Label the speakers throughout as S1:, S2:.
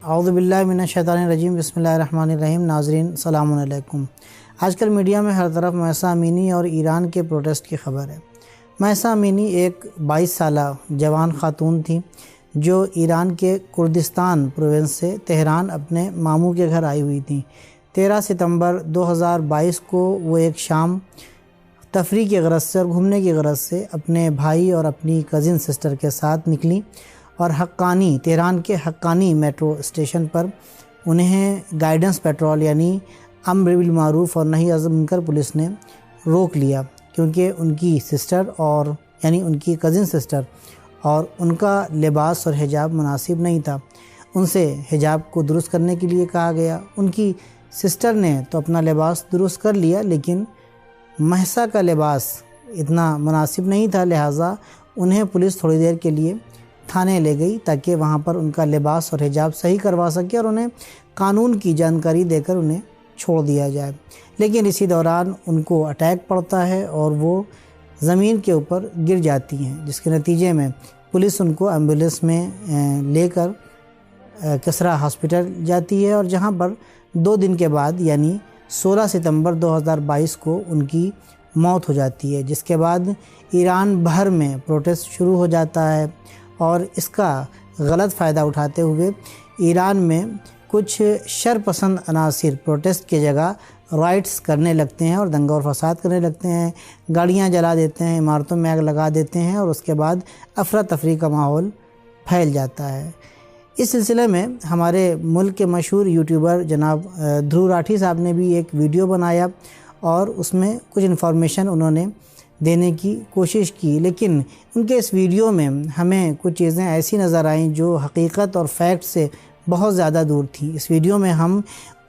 S1: اعوذ باللہ من الشیطان الرجیم، بسم اللہ الرحمن الرحیم۔ ناظرین السلام علیکم۔ آج کل میڈیا میں ہر طرف مہسا امینی اور ایران کے پروٹیسٹ کی خبر ہے۔ مہسا امینی ایک 22 سالہ جوان خاتون تھی جو ایران کے کردستان پروونس سے تہران اپنے ماموں کے گھر آئی ہوئی تھیں۔ 13 ستمبر 2022 کو وہ ایک شام تفریح کی غرض سے اور گھومنے کی غرض سے اپنے بھائی اور اپنی کزن سسٹر کے ساتھ نکلیں اور تہران کے حقانی میٹرو اسٹیشن پر انہیں گائیڈنس پیٹرول یعنی امر بالمعروف اور نہی عن المنکر پولیس نے روک لیا، کیونکہ ان کی سسٹر اور ان کی کزن سسٹر اور ان کا لباس اور حجاب مناسب نہیں تھا۔ ان سے حجاب کو درست کرنے کے لیے کہا گیا۔ ان کی سسٹر نے تو اپنا لباس درست کر لیا، لیکن مہسا کا لباس اتنا مناسب نہیں تھا، لہٰذا انہیں پولیس تھوڑی دیر کے لیے تھانے لے گئی تاکہ وہاں پر ان کا لباس اور حجاب صحیح کروا سکے اور انہیں قانون کی جانکاری دے کر انہیں چھوڑ دیا جائے۔ لیکن اسی دوران ان کو اٹیک پڑتا ہے اور وہ زمین کے اوپر گر جاتی ہیں، جس کے نتیجے میں پولیس ان کو ایمبولینس میں لے کر کسرا ہاسپٹل جاتی ہے اور جہاں پر 2 دن کے بعد یعنی 16 ستمبر 2022 کو ان کی موت ہو جاتی ہے، جس کے بعد ایران بھر میں پروٹیسٹ شروع ہو جاتا ہے اور اس کا غلط فائدہ اٹھاتے ہوئے ایران میں کچھ شرپسند عناصر پروٹیسٹ کی جگہ رائٹس کرنے لگتے ہیں اور دنگا اور فساد کرنے لگتے ہیں، گاڑیاں جلا دیتے ہیں، عمارتوں میں آگ لگا دیتے ہیں اور اس کے بعد افراتفری کا ماحول پھیل جاتا ہے۔ اس سلسلے میں ہمارے ملک کے مشہور یوٹیوبر جناب دھرو راٹھی صاحب نے بھی ایک ویڈیو بنایا اور اس میں کچھ انفارمیشن انہوں نے دینے کی کوشش کی، لیکن ان کے اس ویڈیو میں ہمیں کچھ چیزیں ایسی نظر آئیں جو حقیقت اور فیکٹ سے بہت زیادہ دور تھیں۔ اس ویڈیو میں ہم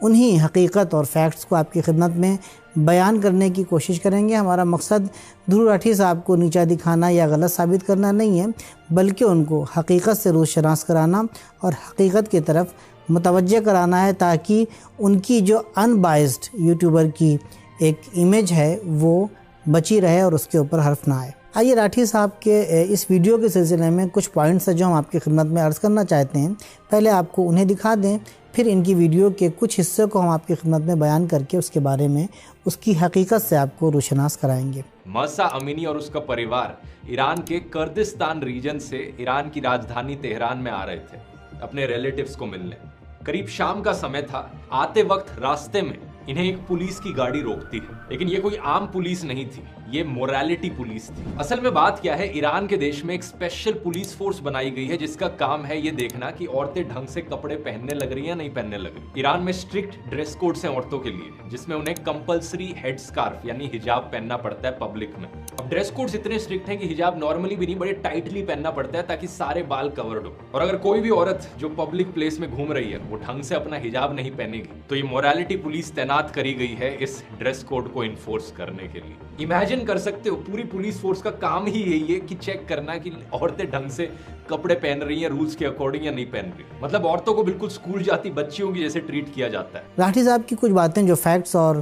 S1: انہی حقیقت اور فیکٹس کو آپ کی خدمت میں بیان کرنے کی کوشش کریں گے۔ ہمارا مقصد دھرو راٹھی صاحب کو نیچا دکھانا یا غلط ثابت کرنا نہیں ہے، بلکہ ان کو حقیقت سے روز شناس کرانا اور حقیقت کی طرف متوجہ کرانا ہے، تاکہ ان کی جو ان بائزڈ یوٹیوبر کی ایک امیج ہے وہ بچی رہے اور اس کے اوپر حرف نہ آئے۔ آئیے راٹھی صاحب کے اس ویڈیو کے سلسلے میں کچھ پوائنٹس ہیں جو ہم آپ کی خدمت میں عرض کرنا چاہتے ہیں۔ پہلے آپ کو انہیں دکھا دیں، پھر ان کی ویڈیو کے کچھ حصے کو ہم آپ کی خدمت میں بیان کر کے اس کے بارے میں اس کی حقیقت سے آپ کو روشناس کرائیں گے۔
S2: مہسا امینی اور اس کا پریوار ایران کے کردستان ریجن سے ایران کی راجدھانی تہران میں آ رہے تھے اپنے ریلیٹیوز کو ملنے۔ قریب شام کا سمے تھا۔ آتے وقت راستے میں انہیں ایک پولیس کی گاڑی روکتی ہے، لیکن یہ کوئی عام پولیس نہیں تھی، یہ موریلٹی پولیس تھی۔ اصل میں بات کیا ہے، ایران کے دیش میں ایک اسپیشل پولیس فورس بنائی گئی ہے جس کا کام ہے یہ دیکھنا کہ عورتیں ڈھنگ سے کپڑے پہننے لگ رہی ہیں یا نہیں پہننے لگ رہی۔ ایران میں اسٹرکٹ ڈریس کوڈز ہیں عورتوں کے لیے، جس میں انہیں کمپلسری ہیڈ سکارف یعنی حجاب پہننا پڑتا ہے پبلک میں۔ اب ڈریس کوڈز اتنے اسٹرکٹ ہیں کہ حجاب نارملی بھی نہیں، بڑے ٹائٹلی پہننا پڑتا ہے تاکہ سارے بال کورڈ ہو، اور اگر کوئی بھی عورت جو پبلک پلیس میں گھوم رہی ہے وہ ڈھنگ سے اپنا حجاب نہیں پہنے گی تو یہ موریلٹی پولیس تعینات کری گئی ہے اس ڈریس کوڈ کو انفورس کرنے کے لیے۔ امیجن کر سکتے ہو، پوری پولیس فورس کا کام ہی یہی ہے کہ چیک کرنا کہ عورتیں ڈھنگ سے کپڑے پہن رہی ہیں رولز کے اکارڈنگ یا نہیں پہن رہی۔ مطلب عورتوں کو بالکل اسکول جاتی بچیوں کی جیسے ٹریٹ کیا جاتا ہے۔
S1: راٹھی صاحب کی کچھ باتیں جو فیکٹس اور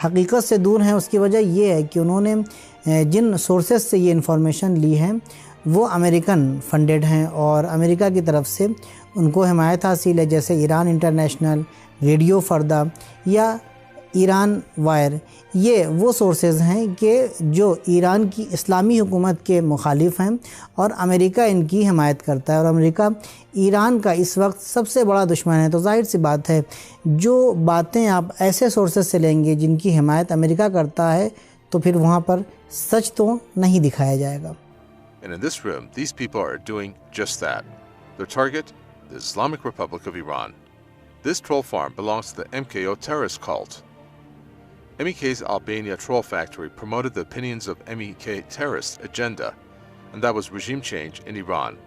S1: حقیقت سے دور ہیں، اس کی وجہ یہ ہے کہ انہوں نے جن سورسز سے یہ انفارمیشن لی ہے وہ امریکن فنڈڈ ہیں اور امریکہ کی طرف سے ان کو حمایت حاصل ہے، جیسے ایران انٹرنیشنل، ریڈیو فردا یا ایران وائر۔ یہ وہ سورسز ہیں کہ جو ایران کی اسلامی حکومت کے مخالف ہیں اور امریکہ ان کی حمایت کرتا ہے، اور امریکہ ایران کا اس وقت سب سے بڑا دشمن ہے۔ تو ظاہر سی بات ہے، جو باتیں آپ ایسے سورسز سے لیں گے جن کی حمایت امریکہ کرتا ہے تو پھر وہاں پر سچ تو نہیں دکھایا جائے گا۔
S3: And in this room, these people are doing just that. Their target, the Islamic Republic of Iran. This troll farm belongs to the MKO terrorist cult. MEK's Albania troll factory promoted the opinions of MEK terrorist agenda, and that was regime change in Iran.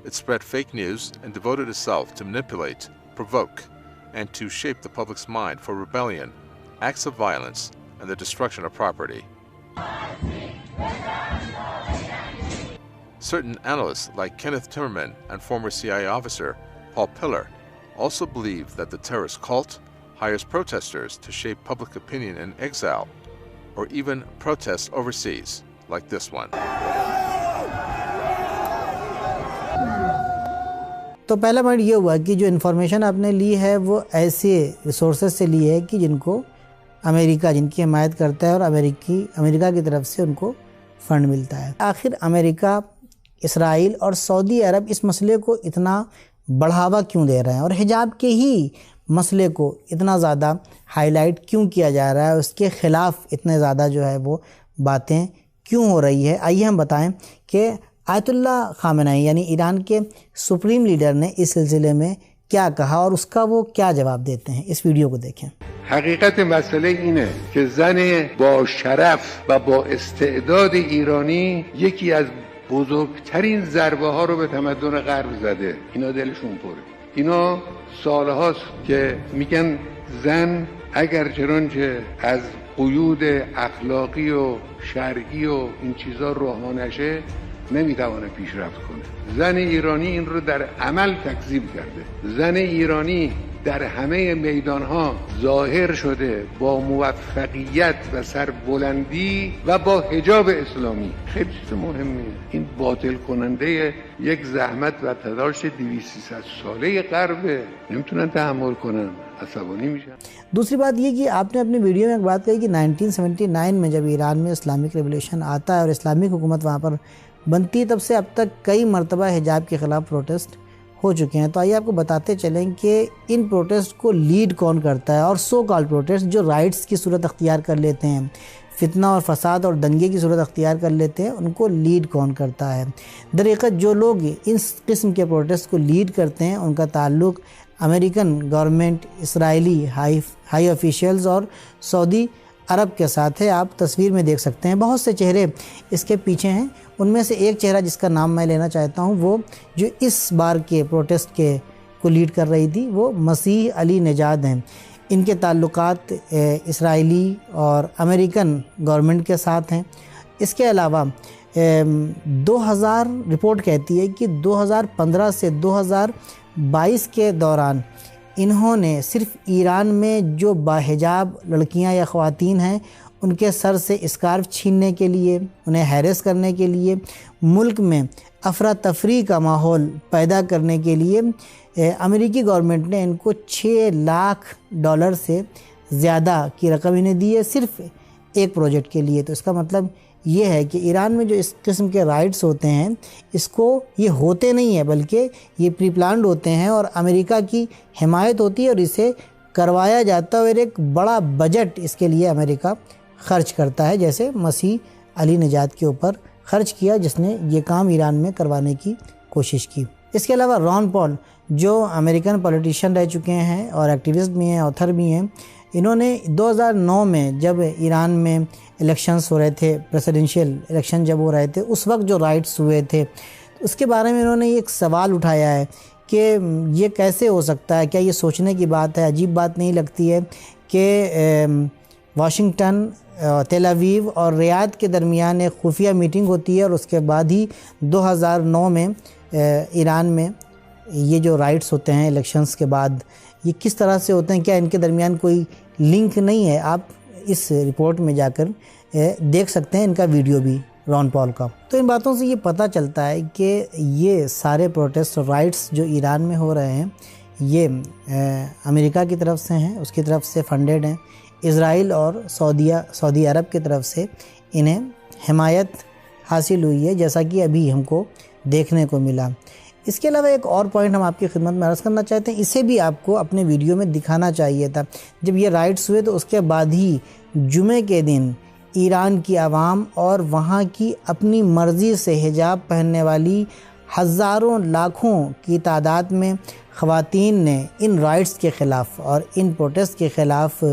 S3: It spread fake news and devoted itself to manipulate, provoke, and to shape the public's mind for rebellion, acts of violence, and the destruction of property. Certain analysts like Kenneth Timmerman and former CIA officer Paul Pillar also believe that the terrorist cult hires protesters to shape public opinion in exile or even protests overseas, like this one.
S1: تو پہلا point یہ ہوا کہ جو information آپ نے لی ہے وہ ایسے ریسورسز سے لی ہے کہ جن کو امریکہ جن کی حمایت کرتا ہے اور امریکہ کی طرف سے ان کو فنڈ ملتا ہے۔ آخر امریکہ، اسرائیل اور سعودی عرب اس مسئلے کو اتنا بڑھاوا کیوں دے رہے ہیں اور حجاب کے ہی مسئلے کو اتنا زیادہ ہائی لائٹ کیوں کیا جا رہا ہے، اس کے خلاف اتنے زیادہ جو ہے وہ باتیں کیوں ہو رہی ہے؟ آئیے ہم بتائیں کہ آیت اللہ خامنئی یعنی ایران کے سپریم لیڈر نے اس سلسلے میں کیا کہا اور اس کا وہ کیا جواب دیتے ہیں۔ اس ویڈیو کو دیکھیں۔
S4: حقیقت مسئله اینه که زن با شرف و با استعداد ایرانی یکی از بزرگترین ضربه ها رو به تمدن غرب زده. اینا دلشون پره. اینا سالهاست که میگن زن اگر چنانچه از قیود اخلاقی و شرعی و این چیزا رها نشه نمیتوانه پیشرفت کنه. زن ایرانی این رو در عمل تکذیب کرده. زن ایرانی در همه میدانها ظاهر شده با موفقیت و سربلندی و با حجاب اسلامی. خیلی چیز مهمیه. این باطل کننده یک زحمت و تلاش 200 ساله غربه. نمیتونن تحمل کنن. عصبانی میشن.
S1: دوسری بات یہ کہ آپ نے اپنے ویڈیو میں ایک بات کہی کہ 1979 میں جب ایران میں اسلامک ریولیوشن آتا ہے اور اسلامک حکومت وہاں پر بنتی ہے، تب سے اب تک کئی مرتبہ حجاب کے خلاف پروٹیسٹ ہو چکے ہیں۔ تو آئیے آپ کو بتاتے چلیں کہ ان پروٹیسٹ کو لیڈ کون کرتا ہے، اور سو کال پروٹیسٹ جو رائٹس کی صورت اختیار کر لیتے ہیں، فتنہ اور فساد اور دنگے کی صورت اختیار کر لیتے ہیں، ان کو لیڈ کون کرتا ہے؟ درحقیقت جو لوگ اس قسم کے پروٹیسٹ کو لیڈ کرتے ہیں ان کا تعلق امریکن گورنمنٹ، اسرائیلی ہائی آفیشیلز اور سعودی عرب کے ساتھ ہے۔ آپ تصویر میں دیکھ سکتے ہیں بہت سے چہرے اس کے پیچھے ہیں۔ ان میں سے ایک چہرہ جس کا نام میں لینا چاہتا ہوں، وہ جو اس بار کے پروٹیسٹ کو لیڈ کر رہی تھی، وہ مسیح علی نژاد ہیں۔ ان کے تعلقات اسرائیلی اور امریکن گورنمنٹ کے ساتھ ہیں۔ اس کے علاوہ 2000 رپورٹ کہتی ہے کہ 2015 سے 2022 کے دوران انہوں نے صرف ایران میں جو باحجاب لڑکیاں یا خواتین ہیں ان کے سر سے اسکارف چھیننے کے لیے، انہیں ہیریس کرنے کے لیے، ملک میں افراتفری کا ماحول پیدا کرنے کے لیے امریکی گورنمنٹ نے ان کو $6 لاکھ سے زیادہ کی رقم انہیں دی ہے صرف ایک پروجیکٹ کے لیے۔ تو اس کا مطلب یہ ہے کہ ایران میں جو اس قسم کے رائٹس ہوتے ہیں، اس کو یہ ہوتے نہیں ہیں بلکہ یہ پری پلانڈ ہوتے ہیں اور امریکہ کی حمایت ہوتی ہے اور اسے کروایا جاتا ہے، اور ایک بڑا بجٹ اس کے لیے امریکہ خرچ کرتا ہے، جیسے مسیح علی نژاد کے اوپر خرچ کیا جس نے یہ کام ایران میں کروانے کی کوشش کی۔ اس کے علاوہ ران پال جو امریکن پولیٹیشین رہ چکے ہیں اور ایکٹیوسٹ بھی ہیں، آتھر بھی ہیں، انہوں نے 2009 میں جب ایران میں الیکشنز ہو رہے تھے، پریسیڈنشیل الیکشن جب ہو رہے تھے، اس وقت جو رائٹس ہوئے تھے اس کے بارے میں انہوں نے ایک سوال اٹھایا ہے کہ یہ کیسے ہو سکتا ہے، کیا یہ سوچنے کی بات ہے؟ عجیب بات نہیں لگتی ہے کہ واشنگٹن، تیل اویو اور ریاض کے درمیان ایک خفیہ میٹنگ ہوتی ہے اور اس کے بعد ہی 2009 میں ایران میں یہ جو رائٹس ہوتے ہیں الیکشنز کے بعد، یہ کس طرح سے ہوتے ہیں؟ کیا ان کے درمیان کوئی لنک نہیں ہے؟ آپ اس رپورٹ میں جا کر دیکھ سکتے ہیں ان کا ویڈیو بھی ران پال کا۔ تو ان باتوں سے یہ پتہ چلتا ہے کہ یہ سارے پروٹیسٹ رائٹس جو ایران میں ہو رہے ہیں یہ امریکہ کی طرف سے ہیں، اس کی طرف سے فنڈڈ ہیں، اسرائیل اور سعودی عرب کی طرف سے انہیں حمایت حاصل ہوئی ہے، جیسا کہ ابھی ہم کو دیکھنے کو ملا۔ اس کے علاوہ ایک اور پوائنٹ ہم آپ کی خدمت میں عرض کرنا چاہتے ہیں، اسے بھی آپ کو اپنے ویڈیو میں دکھانا چاہیے تھا۔ جب یہ رائٹس ہوئے تو اس کے بعد ہی جمعے کے دن ایران کی عوام اور وہاں کی اپنی مرضی سے حجاب پہننے والی ہزاروں لاکھوں کی تعداد میں خواتین نے ان رائٹس کے خلاف اور ان پروٹیسٹ کے خلاف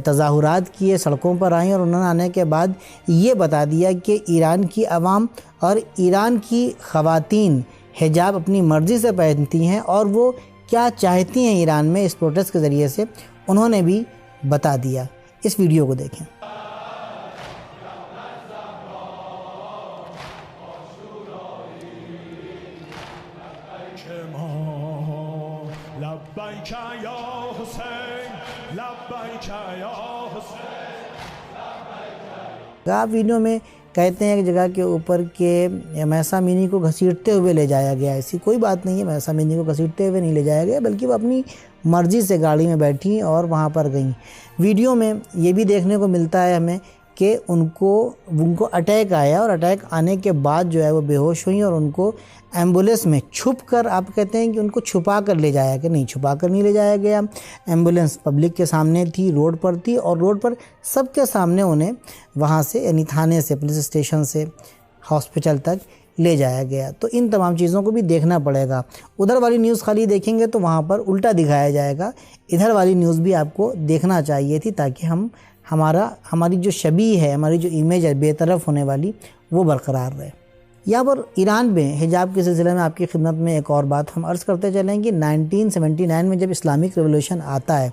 S1: تظاہرات کیے، سڑکوں پر آئیں، اور انہوں نے آنے کے بعد یہ بتا دیا کہ ایران کی عوام اور ایران کی خواتین حجاب اپنی مرضی سے پہنتی ہیں اور وہ کیا چاہتی ہیں ایران میں، اس پروٹیسٹ کے ذریعے سے انہوں نے بھی بتا دیا۔ اس ویڈیو کو دیکھیں۔ آپ ویڈیو میں کہتے ہیں ایک جگہ کے اوپر کہ مہسا امینی کو گھسیٹتے ہوئے لے جایا گیا. ایسی کوئی بات نہیں ہے, مہسا امینی کو گھسیٹتے ہوئے نہیں لے جایا گیا, بلکہ وہ اپنی مرضی سے گاڑی میں بیٹھی اور وہاں پر گئیں. ویڈیو میں یہ بھی دیکھنے کو ملتا ہے ہمیں کہ ان کو اٹیک آیا, اور اٹیک آنے کے بعد جو ہے وہ بے ہوش ہوئیں, اور ان کو ایمبولینس میں چھپ کر, آپ کہتے ہیں کہ ان کو چھپا کر لے جایا گیا. نہیں, چھپا کر نہیں لے جایا گیا. ایمبولینس پبلک کے سامنے تھی, روڈ پر تھی, اور روڈ پر سب کے سامنے انہیں وہاں سے, یعنی تھانے سے, پولیس اسٹیشن سے ہاسپٹل تک لے جایا گیا. تو ان تمام چیزوں کو بھی دیکھنا پڑے گا. ادھر والی نیوز خالی دیکھیں گے تو وہاں پر الٹا دکھایا جائے گا. ادھر والی نیوز بھی آپ کو دیکھنا چاہیے تھی, تاکہ ہماری جو شبیہ ہے, ہماری جو امیج ہے بے طرف ہونے والی, وہ برقرار رہے. یہاں پر ایران میں حجاب کے سلسلے میں آپ کی خدمت میں ایک اور بات ہم عرض کرتے چلیں کہ 1979 میں جب اسلامک ریولوشن آتا ہے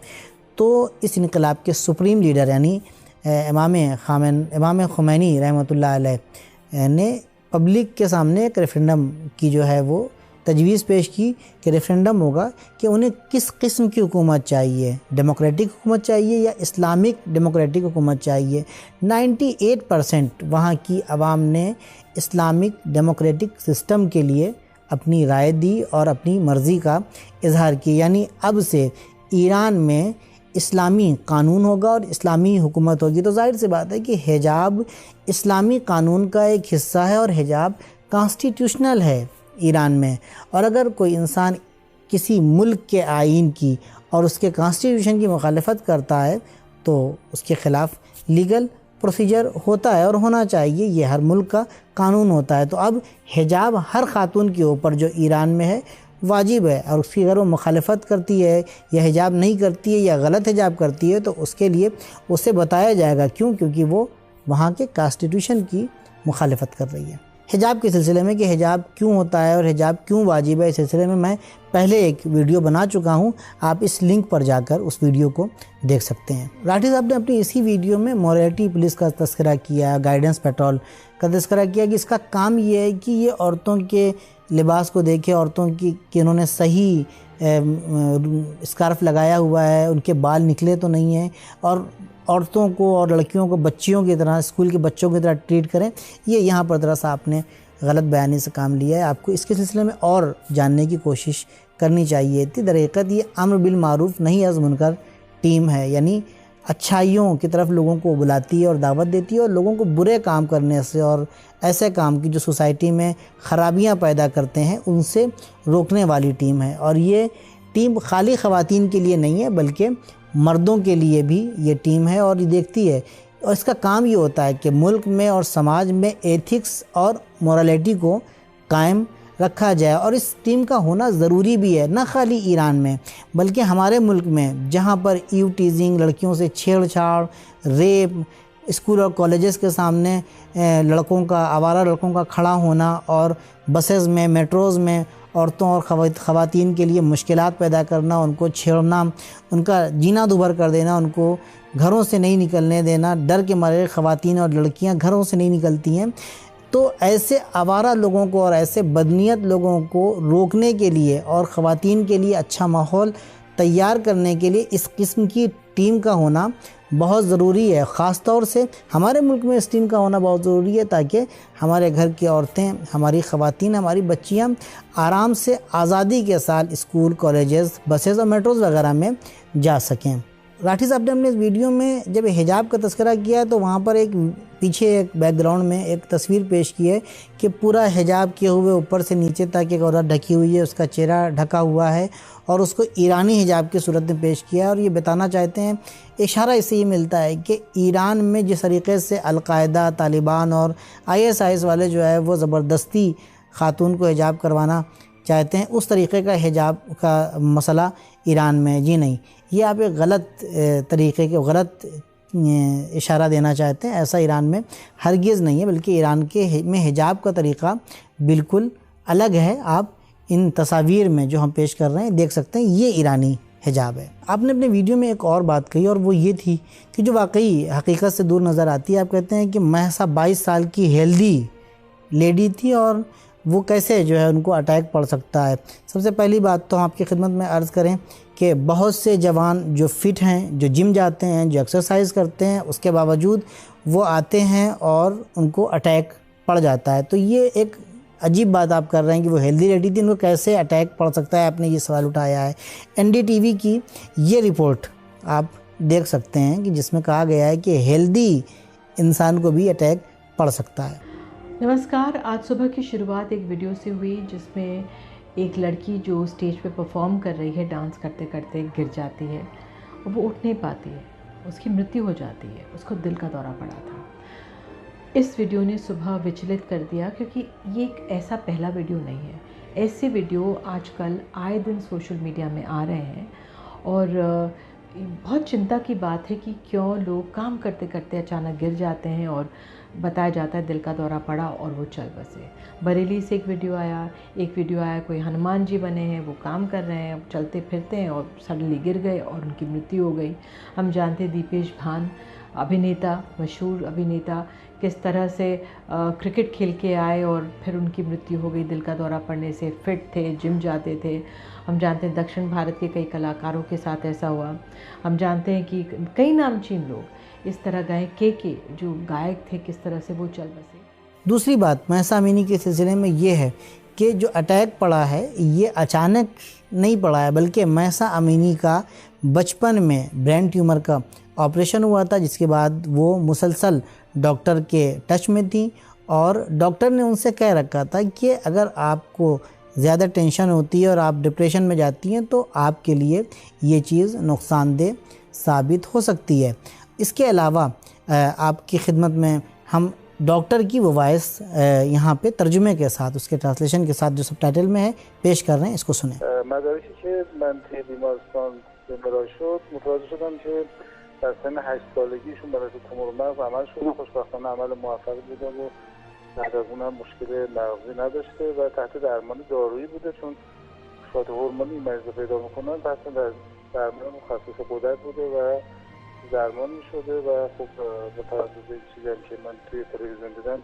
S1: تو اس انقلاب کے سپریم لیڈر یعنی امام خمینی رحمۃ اللہ علیہ نے پبلک کے سامنے ایک ریفرینڈم کی جو ہے وہ تجویز پیش کی کہ ریفرینڈم ہوگا کہ انہیں کس قسم کی حکومت چاہیے, ڈیموکریٹک حکومت چاہیے یا اسلامک ڈیموکریٹک حکومت چاہیے. 98% وہاں کی عوام نے اسلامک ڈیموکریٹک سسٹم کے لیے اپنی رائے دی اور اپنی مرضی کا اظہار کیا. یعنی اب سے ایران میں اسلامی قانون ہوگا اور اسلامی حکومت ہوگی. تو ظاہر سی بات ہے کہ حجاب اسلامی قانون کا ایک حصہ ہے, اور حجاب کانسٹیٹیوشنل ہے ایران میں. اور اگر کوئی انسان کسی ملک کے آئین کی اور اس کے کانسٹیٹیوشن کی مخالفت کرتا ہے تو اس کے خلاف لیگل پروسیجر ہوتا ہے, اور ہونا چاہیے. یہ ہر ملک کا قانون ہوتا ہے. تو اب حجاب ہر خاتون کے اوپر جو ایران میں ہے واجب ہے, اور اس کی اگر وہ مخالفت کرتی ہے یا حجاب نہیں کرتی ہے یا غلط حجاب کرتی ہے تو اس کے لیے اسے بتایا جائے گا. کیونکہ وہ وہاں کے کانسٹیٹیوشن کی مخالفت کر رہی ہے. حجاب کے سلسلے میں کہ حجاب کیوں ہوتا ہے اور حجاب کیوں واجب ہے, اس سلسلے میں پہلے ایک ویڈیو بنا چکا ہوں. آپ اس لنک پر جا کر اس ویڈیو کو دیکھ سکتے ہیں. راٹھی صاحب نے اپنی اسی ویڈیو میں مورالٹی پولیس کا تذکرہ کیا, گائیڈنس پیٹرول کا تذکرہ کیا کہ اس کا کام یہ ہے کہ یہ عورتوں کے لباس کو دیکھے, عورتوں کی کہ انہوں نے صحیح اسکارف لگایا ہوا ہے, ان کے بال نکلے تو نہیں ہیں, اور عورتوں کو اور لڑکیوں کو بچیوں کی طرح, اسکول کے بچوں کی طرح ٹریٹ کریں. یہ یہاں پر ذرا سا آپ نے غلط بیانی سے کام لیا ہے. آپ کو اس کے سلسلے میں اور جاننے کی کوشش کرنی چاہیے تھی. در حقیقت یہ امر بالمعروف نہیں از منکر ٹیم ہے, یعنی اچھائیوں کی طرف لوگوں کو بلاتی ہے اور دعوت دیتی ہے, اور لوگوں کو برے کام کرنے سے اور ایسے کام کی جو سوسائٹی میں خرابیاں پیدا کرتے ہیں ان سے روکنے والی ٹیم ہے. اور یہ ٹیم خالی خواتین کے لیے نہیں ہے بلکہ مردوں کے لیے بھی یہ ٹیم ہے, اور یہ دیکھتی ہے. اور اس کا کام یہ ہوتا ہے کہ ملک میں اور سماج میں ایتھکس اور مورالٹی کو قائم رکھا جائے. اور اس ٹیم کا ہونا ضروری بھی ہے, نہ خالی ایران میں بلکہ ہمارے ملک میں جہاں پر ایو ٹیزنگ, لڑکیوں سے چھیڑ چھاڑ, ریپ, اسکول اور کالجز کے سامنے آوارہ لڑکوں کا کھڑا ہونا, اور بسز میں, میٹروز میں عورتوں اور خواتین کے لیے مشکلات پیدا کرنا, ان کو چھیڑنا, ان کا جینا دوبھر کر دینا, ان کو گھروں سے نہیں نکلنے دینا. ڈر کے مارے خواتین اور لڑکیاں گھروں سے نہیں نکلتی ہیں. تو ایسے آوارہ لوگوں کو اور ایسے بدنیت لوگوں کو روکنے کے لیے اور خواتین کے لیے اچھا ماحول تیار کرنے کے لیے اس قسم کی ٹیم کا ہونا بہت ضروری ہے. خاص طور سے ہمارے ملک میں اس ٹیم کا ہونا بہت ضروری ہے, تاکہ ہمارے گھر کی عورتیں, ہماری خواتین, ہماری بچیاں آرام سے آزادی کے ساتھ اسکول, کالجز, بسز اور میٹروز وغیرہ میں جا سکیں. راٹھی صاحب نے اپنے اس ویڈیو میں جب حجاب کا تذکرہ کیا تو وہاں پر پیچھے ایک بیک گراؤنڈ میں ایک تصویر پیش کی ہے کہ پورا حجاب کیے ہوئے اوپر سے نیچے تک ایک عورت ڈھکی ہوئی ہے, اس کا چہرہ ڈھکا ہوا ہے, اور اس کو ایرانی حجاب کی صورت میں پیش کیا ہے. اور یہ بتانا چاہتے ہیں, اشارہ اس سے یہ ملتا ہے کہ ایران میں جس طریقے سے القاعدہ, طالبان اور ISIS والے جو ہے وہ زبردستی خاتون کو حجاب کروانا چاہتے ہیں, اس طریقے کا حجاب کا مسئلہ ایران میں جی نہیں. یہ آپ ایک غلط طریقے کے غلط اشارہ دینا چاہتے ہیں. ایسا ایران میں ہرگز نہیں ہے, بلکہ ایران میں حجاب کا طریقہ بالکل الگ ہے. آپ ان تصاویر میں جو ہم پیش کر رہے ہیں دیکھ سکتے ہیں, یہ ایرانی حجاب ہے. آپ نے اپنے ویڈیو میں ایک اور بات کہی, اور وہ یہ تھی کہ جو واقعی حقیقت سے دور نظر آتی ہے. آپ کہتے ہیں کہ مہسا 22 سال کی ہیلدی لیڈی تھی, اور وہ کیسے جو ہے ان کو اٹیک پڑ سکتا ہے. سب سے پہلی بات تو آپ کی خدمت میں عرض کریں کہ بہت سے جوان جو فٹ ہیں, جو جم جاتے ہیں, جو ایکسرسائز کرتے ہیں, اس کے باوجود وہ آتے ہیں اور ان کو اٹیک پڑ جاتا ہے. تو یہ ایک عجیب بات آپ کر رہے ہیں کہ وہ ہیلدی لیڈی تھی, ان کو کیسے اٹیک پڑ سکتا ہے, آپ نے یہ سوال اٹھایا ہے. NDTV کی یہ رپورٹ آپ دیکھ سکتے ہیں کہ جس میں کہا گیا ہے کہ ہیلدی انسان کو بھی اٹیک پڑ سکتا ہے.
S5: نمسکار. آج صبح کی شروعات ایک ویڈیو سے ہوئی جس میں ایک لڑکی جو اسٹیج پہ پرفارم کر رہی ہے, ڈانس کرتے کرتے گر جاتی ہے, وہ اٹھ نہیں پاتی ہے, اس کی موت ہو جاتی ہے. اس کو دل کا دورہ پڑا تھا. اس ویڈیو نے صبح وچلت کر دیا, کیونکہ یہ ایک ایسا پہلا ویڈیو نہیں ہے. ایسے ویڈیو آج کل آئے دن سوشل میڈیا میں آ رہے ہیں, اور بہت چنتا کی بات ہے کہ کیوں لوگ کام کرتے کرتے اچانک گر جاتے ہیں اور بتایا جاتا ہے دل کا دورہ پڑا اور وہ چل بسے. بریلی سے ایک ویڈیو آیا کوئی ہنومان جی بنے ہیں, وہ کام کر رہے ہیں, چلتے پھرتے ہیں اور سڈنلی گر گئے اور ان کی موت ہو گئی. ہم جانتے ہیں دیپیش بھان مشہور ابھینیتا کس طرح سے کرکٹ کھیل کے آئے اور پھر ان کی موت ہو گئی دل کا دورہ پڑنے سے. فٹ تھے, جم جاتے تھے. ہم جانتے ہیں دکشن بھارت کے کئی کلاکاروں کے ساتھ ایسا ہوا. ہم جانتے ہیں کہ کئی نامچین لوگ اس طرح گئے, کے جو گائک تھے کس طرح سے وہ چل بسے.
S1: دوسری بات مہسا امینی کے سلسلے میں یہ ہے کہ جو اٹیک پڑا ہے یہ اچانک نہیں پڑا ہے, بلکہ مہسا امینی کا بچپن میں برین ٹیومر کا آپریشن ہوا تھا, جس کے بعد وہ مسلسل ڈاکٹر کے ٹچ میں تھیں, اور ڈاکٹر نے ان سے کہہ رکھا تھا کہ اگر آپ کو زیادہ ٹینشن ہوتی ہے اور آپ ڈپریشن میں جاتی ہیں تو آپ کے لیے یہ چیز نقصان دہ ثابت ہو سکتی ہے. اس کے علاوہ آپ کی خدمت میں ہم ڈاکٹر کی وہ وائس یہاں پہ ترجمے کے ساتھ, اس کے ٹرانسلیشن کے ساتھ جو سب ٹائٹل میں ہے پیش کر رہے ہیں, اس کو سنیں.
S6: مدارکی که من توی بیمارستان بمرا شد متوجه شدم که در سن 8 سالگیشون برای تومور مغز عمل شده. خوشبختانه عمل موفقی بوده و بعد از اونم مشکل مغزی نداشته و تحت درمان دارویی بوده, چون شاید هورمونی مریض پیدا میکنن تحت درمان مخصص قدرت بوده و درمان میشده و خب با توجه به چیزی هم که من توی تلویزیون دیدم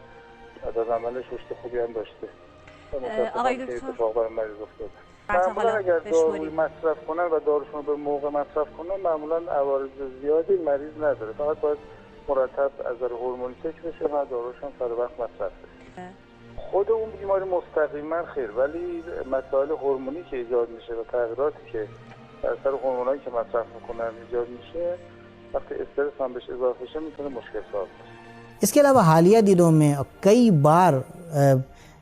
S6: از عملش رشد خوبی هم داشته.
S7: آقای دکتر
S6: اتفاق برای مریض افتاده. معمولا اگر داروی مصرف کنن و داروشون به موقع مصرف کنن معمولا عوارض زیادی مریض نداره, فقط باید مرتب از نظر هورمونی چک بشه و داروش هم سر وقت مصرف بشه. خود اون بیماری مستقیما خیر, ولی مسائل هورمونی که ایجاد میشه و تغییراتی که در اثر هورمونایی که مصرف میکنن ایجاد میشه وقتی استرس هم بهش اضافه شه میتونه مشکل ساز بشه.
S1: اس کے علاوہ حالیہ دنوں میں کئی بار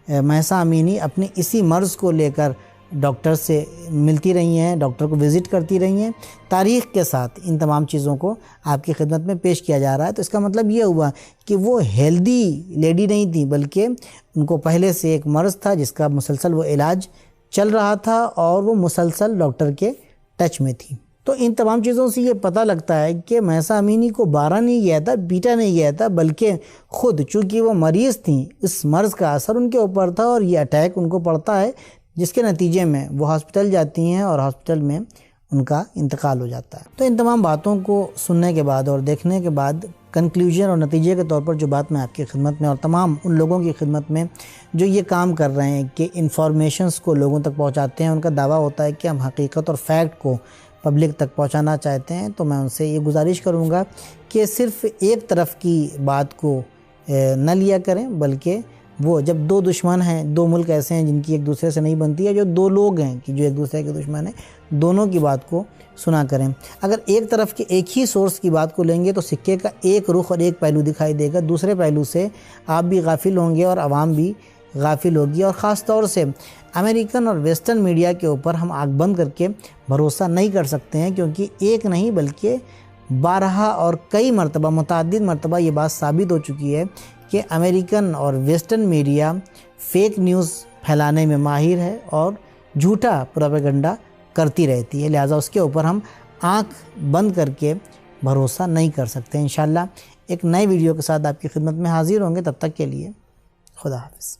S1: مہسا امینی اپنے اسی مرض کو لے کر ڈاکٹر سے ملتی رہی ہیں, ڈاکٹر کو وزٹ کرتی رہی ہیں. تاریخ کے ساتھ ان تمام چیزوں کو آپ کی خدمت میں پیش کیا جا رہا ہے. تو اس کا مطلب یہ ہوا کہ وہ ہیلدی لیڈی نہیں تھی, بلکہ ان کو پہلے سے ایک مرض تھا جس کا مسلسل وہ علاج چل رہا تھا, اور وہ مسلسل ڈاکٹر کے ٹچ میں تھی. تو ان تمام چیزوں سے یہ پتہ لگتا ہے کہ مہسا امینی کو مارا نہیں گیا تھا, پیٹا نہیں گیا تھا, بلکہ خود چونکہ وہ مریض تھیں اس مرض کا اثر ان کے اوپر تھا, اور یہ اٹیک ان کو پڑتا ہے, جس کے نتیجے میں وہ ہاسپٹل جاتی ہیں اور ہاسپٹل میں ان کا انتقال ہو جاتا ہے. تو ان تمام باتوں کو سننے کے بعد اور دیکھنے کے بعد کنکلوژن اور نتیجے کے طور پر جو بات میں آپ کی خدمت میں اور تمام ان لوگوں کی خدمت میں جو یہ کام کر رہے ہیں کہ انفارمیشنز کو لوگوں تک پہنچاتے ہیں, ان کا دعویٰ ہوتا ہے کہ ہم حقیقت اور فیکٹ کو پبلک تک پہنچانا چاہتے ہیں, تو میں ان سے یہ گزارش کروں گا کہ صرف ایک طرف کی بات کو نہ لیا کریں, بلکہ وہ جب دو دشمن ہیں, دو ملک ایسے ہیں جن کی ایک دوسرے سے نہیں بنتی ہے, جو دو لوگ ہیں کہ جو ایک دوسرے کے دشمن ہیں, دونوں کی بات کو سنا کریں. اگر ایک طرف کے ایک ہی سورس کی بات کو لیں گے تو سکے کا ایک رخ اور ایک پہلو دکھائی دے گا, دوسرے پہلو سے آپ بھی غافل ہوں گے اور عوام بھی غافل ہوگی. اور خاص طور سے امریکن اور ویسٹرن میڈیا کے اوپر ہم آنکھ بند کر کے بھروسہ نہیں کر سکتے ہیں, کیونکہ ایک نہیں بلکہ 12 اور کئی مرتبہ متعدد مرتبہ یہ بات ثابت ہو چکی ہے کہ امریکن اور ویسٹرن میڈیا فیک نیوز پھیلانے میں ماہر ہے اور جھوٹا پروپیگنڈا کرتی رہتی ہے. لہٰذا اس کے اوپر ہم آنکھ بند کر کے بھروسہ نہیں کر سکتے. انشاءاللہ ایک نئے ویڈیو کے ساتھ آپ کی خدمت میں حاضر ہوں گے. تب تک کے لیے خدا حافظ.